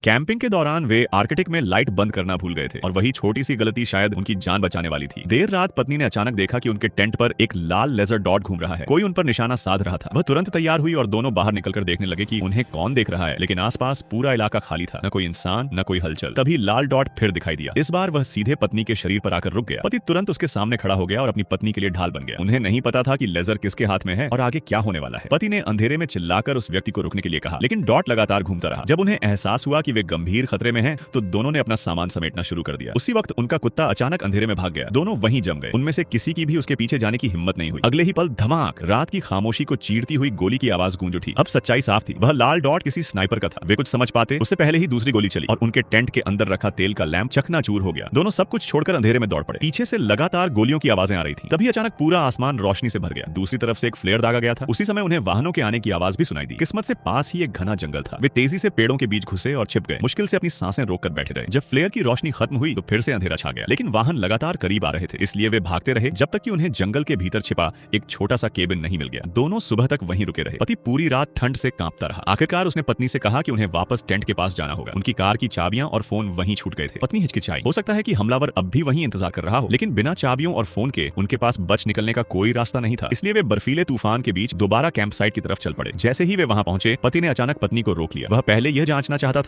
Camping के दौरान वे Arctic में लाइट बंद करना भूल गए थे और वही छोटी सी गलती शायद उनकी जान बचाने वाली थी। देर रात पत्नी ने अचानक देखा कि उनके टेंट पर एक लाल लेजर डॉट घूम रहा है। कोई उन पर निशाना साध रहा था। वह तुरंत तैयार हुई और दोनों बाहर निकलकर देखने लगे कि उन्हें कौन देख रहा है, लेकिन आसपास पूरा इलाका खाली था। न कोई इंसान, न कोई हलचल। तभी लाल डॉट फिर दिखाई दिया। इस बार वह सीधे पत्नी के शरीर पर आकर रुक गया। पति तुरंत उसके सामने खड़ा हो गया और अपनी पत्नी के लिए ढाल बन गया। उन्हें नहीं पता था कि लेजर किसके हाथ में है और आगे क्या होने वाला है। पति ने अंधेरे में चिल्लाकर उस व्यक्ति को रुकने के लिए कहा, लेकिन डॉट लगातार घूमता रहा। जब उन्हें एहसास हुआ कि वे गंभीर खतरे में हैं, तो दोनों ने अपना सामान समेटना शुरू कर दिया। उसी वक्त उनका कुत्ता अचानक अंधेरे में भाग गया। दोनों वहीं जम गए। उनमें से किसी की भी उसके पीछे जाने की हिम्मत नहीं हुई। अगले ही पल धमाक, रात की खामोशी को चीरती हुई गोली की आवाज गूंज उठी। अब सच्चाई साफ थी, वह लाल डॉट किसी स्नाइपर का था। वे कुछ समझ पाते उससे पहले ही दूसरी गोली चली और उनके टेंट के अंदर रखा तेल का लैंप चकनाचूर हो गया। दोनों सब कुछ छोड़कर अंधेरे में दौड़ पड़े। पीछे से लगातार गोलियों की आवाजें आ रही थी। तभी अचानक पूरा आसमान रोशनी से भर गया। दूसरी तरफ से एक फ्लेयर दागा गया था। उसी समय उन्हें वाहनों के आने की आवाज भी सुनाई दी। किस्मत से पास ही एक घना जंगल था। वे तेजी से पेड़ों के बीच घुसे और छिप गए। मुश्किल से अपनी सांसें रोककर बैठे रहे। जब फ्लेयर की रोशनी खत्म हुई तो फिर से अंधेरा छा गया, लेकिन वाहन लगातार करीब आ रहे थे। इसलिए वे भागते रहे जब तक कि उन्हें जंगल के भीतर छिपा एक छोटा सा केबिन नहीं मिल गया। दोनों सुबह तक वहीं रुके रहे। पति पूरी रात ठंड से कांपता रहा। आखिरकार उसने पत्नी से कहा कि उन्हें वापस टेंट के पास जाना होगा। उनकी कार की चाबियां और फोन वहीं छूट गए थे। पत्नी हिचकिचाई। हो सकता है कि हमलावर अब भी वहीं इंतजार कर रहा हो, लेकिन बिना चाबियों और फोन के उनके पास बच निकलने का कोई रास्ता नहीं था। इसलिए वे बर्फीले तूफान के बीच दोबारा कैंप साइट की तरफ चल पड़े। जैसे ही वे वहां पहुंचे, पति ने अचानक पत्नी को रोक लिया। वह पहले यह जांचना चाहता था